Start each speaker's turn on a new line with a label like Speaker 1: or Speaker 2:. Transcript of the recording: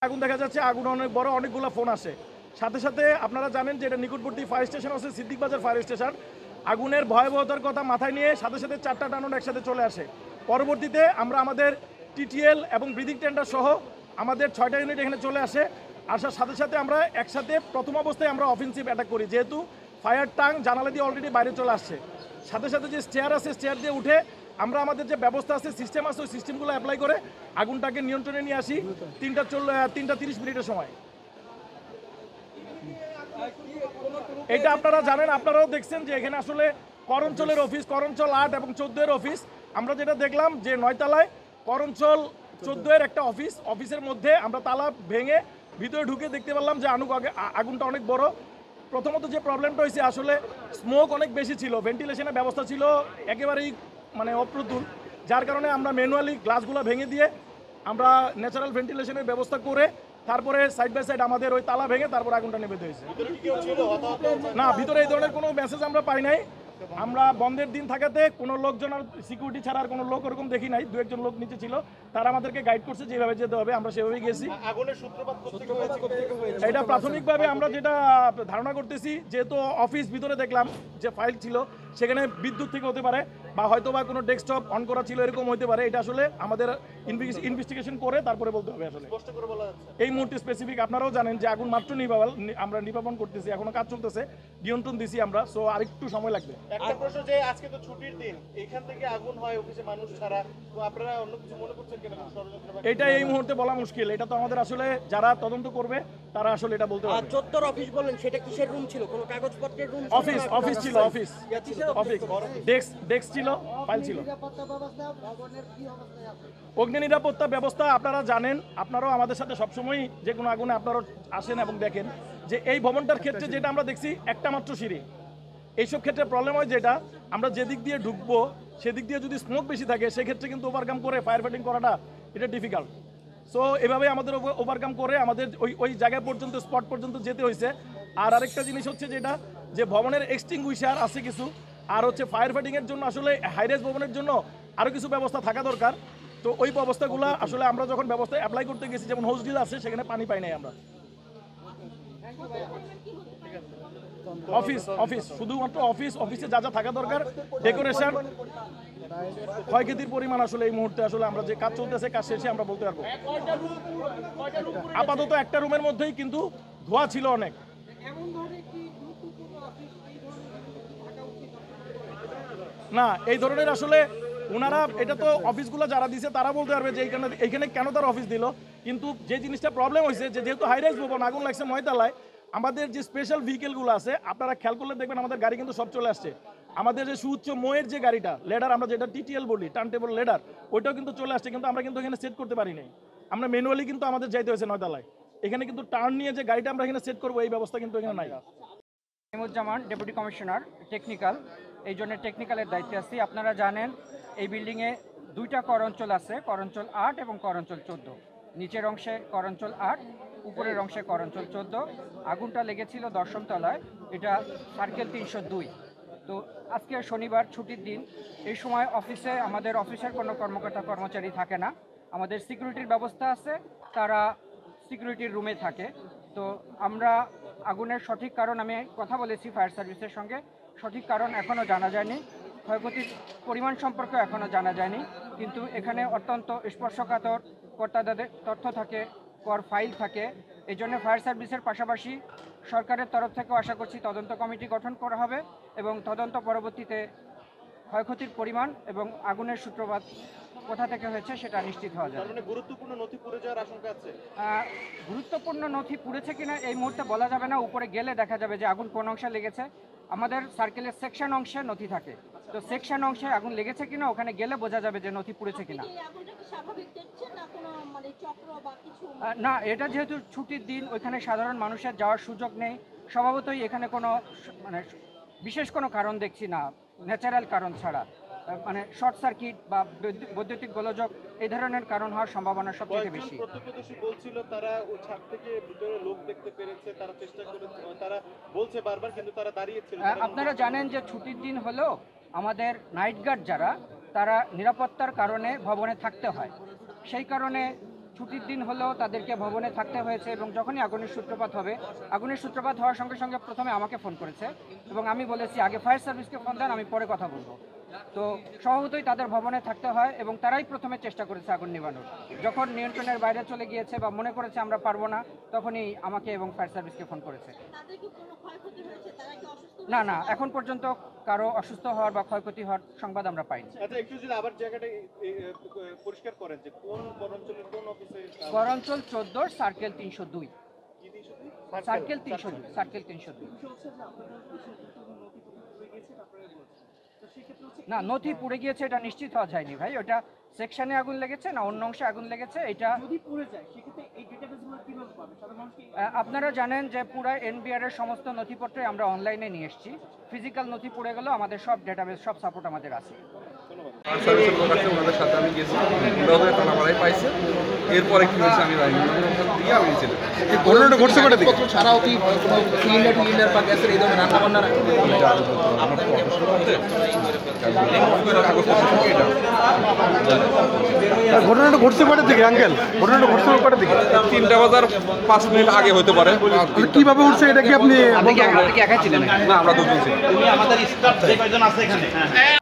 Speaker 1: আগুন দেখা যাচ্ছে, আগুন অনেক বড়, অনেকগুলো ফোন আসে। সাথে সাথে আপনারা জানেন যে এটা নিকটবর্তী ফায়ার স্টেশন আছে, সিদ্দিক বাজার ফায়ার স্টেশন। আগুনের ভয়াবহতার কথা মাথায় নিয়ে সাথে সাথে 4টা টানুন একসাথে চলে আসে। পরবর্তীতে আমরা আমাদের টিটিএল এবং ব্রিদিং টেন্ডার সহ আমাদের 6টা ইউনিট এখানে চলে আসে। আসার সাথে সাথে আমরা একসাথে প্রথম অবস্থায় আমরা অফেন্সিভ অ্যাটাক করি, যেহেতু ফায়ার টাং জানালা দিয়ে অলরেডি বাইরে চলে আসছে। সাথে সাথে যে স্টেয়ার আছে, স্টেয়ার দিয়ে উঠে আমরা আমাদের যে ব্যবস্থা আছে, সিস্টেম আছে, ওই সিস্টেমগুলো অ্যাপ্লাই করে আগুনটাকে নিয়ন্ত্রণে নিয়ে আসি 3টা 30 মিনিটের সময়। এটা আপনারা জানেন, আপনারাও দেখছেন যে এখানে আসলে করঞ্চলের অফিস, করঞ্চল 8 এবং 14 এর অফিস। আমরা যেটা দেখলাম যে 9 তলায় করঞ্চল 14 এর একটা অফিস, অফিসের মধ্যে আমরা তালা ভেঙে ভিতরে ঢুকে দেখতে পারলাম যে আগুনটা অনেক বড়। প্রথমত যে প্রবলেমটা হয়েছে, আসলে স্মোক অনেক বেশি ছিল, ভেন্টিলেশনের ব্যবস্থা ছিল একেবারেই অপ্রতুল, যার কারণে আমরা ম্যানুয়ালি গ্লাসগুলো ভেঙে দিয়ে আমরা ন্যাচারাল ভেন্টিলেশনের ব্যবস্থা করে তারপরে সাইড বাই সাইড আমাদের ওই তালা ভেঙে তারপর আগুনটা নেমে দিয়েছে। না, ভিতরে এই ধরনের কোনো মেসেজ আমরা পাই নাই। আমরা বন্ধের দিন থাকাতে কোনো লোকজন আর সিকিউরিটি ছাড়া আর কোনো লোক ওরকম দেখি নাই। 2-1 জন লোক নিচে ছিল, তারা আমাদেরকে গাইড করছে যেভাবে যেতে হবে, আমরা সেভাবেই গেছি। এটা প্রাথমিকভাবে আমরা যেটা ধারণা করতেছি, যেহেতু অফিস ভিতরে দেখলাম যে ফাইল ছিল, সেখানে বিদ্যুৎ থেকে হতে পারে বা হয়তো বা কোনো ডেস্কটপ অন করা ছিল, এরকম হতে পারে। এটা আসলে আমাদের ইনভেস্টিগেশন করে তারপরে বলতে হবে। আসলে এই মুহূর্তে স্পেসিফিক আপনারাও জানেন যে আগুন মাত্র আমরা নির্বাপন করতেছি, এখনো কাজ চলতেছে, নিয়ন্ত্রণ দিছি আমরা, সো আরেকটু সময় লাগবে।
Speaker 2: একটা প্রশ্ন, যে আজকে তো ছুটির দিন, এখান থেকে আগুন হয় অফিসে মানুষ ছাড়া, তো আপনারা অন্য কিছু মনে করছেন কিনা?
Speaker 1: এটা এই মুহূর্তে বলা মুশকিল, এটা তো আমাদের আসলে যারা তদন্ত করবে তারা আসলে এটা বলতে পারবে।
Speaker 3: 14 অফিস বলেন, সেটা কিসের রুম ছিল? কোনো কাগজপত্রের রুম?
Speaker 1: অফিস ছিল, অফিস ডেস্ক ছিল, ফাইল ছিল। অগ্নি নিরাপত্তা ব্যবস্থা আপনারা জানেন, আপনারাও আমাদের সাথে সবসময় যে কোনো আগুনে আপনারাও আসেন এবং দেখেন যে এই ভবনটার ক্ষেত্রে যেটা আমরা দেখছি, একটা মাত্র সিঁড়ি। এইসব ক্ষেত্রে প্রবলেম হয় যেটা, আমরা যেদিক দিয়ে ঢুকবো সেদিক দিয়ে যদি স্মোক বেশি থাকে, সেক্ষেত্রে কিন্তু ওভারকাম করে ফায়ার ফাইটিং করাটা এটা ডিফিকাল্ট। সো এভাবে আমাদের ওভারকাম করে আমাদের ওই জায়গা পর্যন্ত, স্পট পর্যন্ত যেতে হয়েছে। আর আরেকটা জিনিস হচ্ছে যেটা, যে ভবনের এক্সটিংগুইশার আছে কিছু, আর হচ্ছে ফায়ার ফাইটিংয়ের জন্য আসলে হাইরাইজ ভবনের জন্য আরও কিছু ব্যবস্থা থাকা দরকার। তো ওই ব্যবস্থাগুলো আসলে আমরা যখন ব্যবস্থা অ্যাপ্লাই করতে গেছি, যেমন হোস ডিল আছে, সেখানে পানি পাই নাই আমরা। অফিস শুধুমাত্র অফিসে যা যা থাকা দরকার, ডেকোরেশন, ক্ষয়ক্ষতির পরিমাণ আসলে এই মুহূর্তে আসলে আমরা যে কাজ চলতেছে, কাজ শেষে আমরা বলতে পারবো। আপাতত একটা রুমের মধ্যেই, কিন্তু ধোঁয়া ছিল অনেক। না, এই ধরনের আসলে ওনারা, এটা তো অফিসগুলো যারা দিছে তারা বলতে পারবে যে এইখানে কেন তারা অফিস দিল। কিন্তু যে জিনিসটা প্রবলেম হয়েছে, যে যেহেতু হাইরাইজ ভবন, আগুন লাগছে 9 তলায়, আমাদের যে স্পেশাল ভেহিকেলগুলো আছে, আপনারা খেয়াল করলে দেখবেন আমাদের গাড়ি কিন্তু সব চলে আসছে। আমাদের যে সুউচ্চ মোয়ের যে গাড়িটা, লেডার, আমরা যেটা টিটিএল বলি, টার্ন টেবল লেডার, ওইটাও কিন্তু চলে আসছে, কিন্তু আমরা কিন্তু এখানে সেট করতে পারি নাই। আমরা ম্যানুয়ালি কিন্তু আমাদের যাইতে হয়েছে 9 তলায়। এখানে কিন্তু টার্ন নিয়ে যে গাড়িটা আমরা এখানে সেট করবো, এই ব্যবস্থা কিন্তু এখানে নাই।
Speaker 4: জামান, ডেপুটি কমিশনার টেকনিক্যাল, এই জন্য টেকনিক্যালের দায়িত্বে আছি। আপনারা জানেন এই বিল্ডিংয়ে 2টা করঞ্চল আছে, করঞ্চল 8 এবং করঞ্চল 14। নিচের অংশে করঞ্চল 8, উপরের অংশে করঞ্চল 14। আগুনটা লেগেছিল 10ম তলায়, এটা সার্কেল 302। তো আজকে শনিবার, ছুটির দিন, এই সময় অফিসে আমাদের অফিসের কোনো কর্মকর্তা কর্মচারী থাকে না। আমাদের সিকিউরিটির ব্যবস্থা আছে, তারা সিকিউরিটির রুমে থাকে। তো আমরা আগুনের সঠিক কারণ, আমি কথা বলেছি ফায়ার সার্ভিসের সঙ্গে, সঠিক কারণ এখনও জানা যায়নি, ক্ষয়ক্ষতির পরিমাণ সম্পর্কে এখনও জানা যায়নি। কিন্তু এখানে অত্যন্ত স্পর্শকাতর কর্তাদের তথ্য থাকে, ফাইল থাকে। এই জন্য ফায়ার সার্ভিসের পাশাপাশি সরকারের তরফ থেকেও আশা করছি তদন্ত কমিটি গঠন করা হবে এবং তদন্ত পরবর্তীতে ক্ষয়ক্ষতির পরিমাণ এবং আগুনের সূত্রপাত কোথা থেকে হয়েছে সেটা নিশ্চিত হওয়া যায়।
Speaker 2: গুরুত্বপূর্ণ নথি পুড়ে যাওয়ার আশঙ্কা আছে?
Speaker 4: গুরুত্বপূর্ণ নথি পুড়েছে কিনা এই মুহূর্তে বলা যাবে না, উপরে গেলে দেখা যাবে যে আগুন কোন অংশে লেগেছে। আমাদের সার্কেলের সেকশন অংশে নথি থাকে, তো সেকশন অংশে আগুন লেগেছে কিনা ওখানে গেলে বোঝা যাবে যে নথি পুড়েছে কিনা। না, এটা যেহেতু ছুটির দিন, ওইখানে সাধারণ মানুষের যাওয়ার সুযোগ নেই, স্বভাবতই এখানে কোনো বিশেষ কোনো কারণ দেখছি না, ন্যাচারাল কারণ ছাড়া। শর্ট সার্কিট বা বৈদ্যুতিক গোলযোগ এই ধরনের কারণ হওয়ার সম্ভাবনা সবথেকে বেশি।
Speaker 2: প্রত্যক্ষদর্শী বলছিল তারা ওই ছাদ থেকে ভিতরে লোক দেখতে পেরেছে, তারা চেষ্টা করেছে, তারা বলছে বারবার, কিন্তু তারা দাঁড়িয়েছিল।
Speaker 4: আপনারা জানেন যে ছুটির দিন হলেও আমাদের নাইট গার্ড যারা, তারা নিরাপত্তার কারণে ভবনে থাকতে হয়। সেই কারণে ছুটির দিন হলেও তাদেরকে ভবনে থাকতে হয়েছে এবং যখনই আগুনের সূত্রপাত হবে, আগুনের সূত্রপাত হওয়ার সঙ্গে সঙ্গে প্রথমে আমাকে ফোন করেছে এবং আমি বলেছি আগে ফায়ার সার্ভিসকে ফোন দেন, আমি পরে কথা বলবো। তো স্বভাবতই তাদের ভবনে থাকতে হয় এবং তারাই প্রথমে চেষ্টা করেছে আগুন নিভানোর। যখন নিয়ন্ত্রণের বাইরে চলে গিয়েছে বা মনে করেছে আমরা পারবো না, তখনই আমাকে এবং ফায়ার সার্ভিসকে ফোন করেছে। না না, এখন পর্যন্ত কারো অসুস্থ হওয়ার বা ক্ষয়ক্ষতি হওয়ার সংবাদ আমরা পাইনি।
Speaker 2: আচ্ছা, একটু যদি আবার জায়গাটা পরিষ্কার করেন যে কোন অঞ্চলের কোন অফিসে?
Speaker 4: করঞ্চল 14 সার্কেল 302, সার্কেল 302, সার্কেল 302। না, নথি পুড়ে গিয়েছে এটা নিশ্চিত হওয়া যায়নি ভাই। ওটা সেকশনে আগুন লেগেছে না অন্য অংশে আগুন লেগেছে, এটা আপনারা জানেন যে পুরো এনবিআর এর সমস্ত নথিপত্র আমরা অনলাইনে নিয়ে এসেছি। ফিজিক্যাল নথি পুড়ে গেলেও আমাদের সব ডেটাবেস, সব সাপোর্ট আমাদের আছে।
Speaker 5: সার্ভিসের লোক আছে, ওনাদের সাথে আমি গেছি, ওরা টানামারাই পাইছে। এরপরে কি হয়েছে আমি জানি না, দিয়ে আমি ছিলাম।
Speaker 6: এই ঘটনাটা ঘটছে কটা দিকে? ছাড়াও কি কোনো সিলিন্ডার বা গ্যাসের এই ধরনের রান্না বান্নার ঘটনাটা ঘটছে কটা দিকে আঙ্কেল? ঘটনাটা ঘটছে কটা দিকে?
Speaker 5: 3টা বাজার 5 মিনিট আগে হতে পারে।
Speaker 6: কিভাবে উঠছে এটা কি আপনি
Speaker 5: না, আমরা দুজন ছিলাম।
Speaker 7: আমাদের স্টাফ যে কয়জন আছে এখানে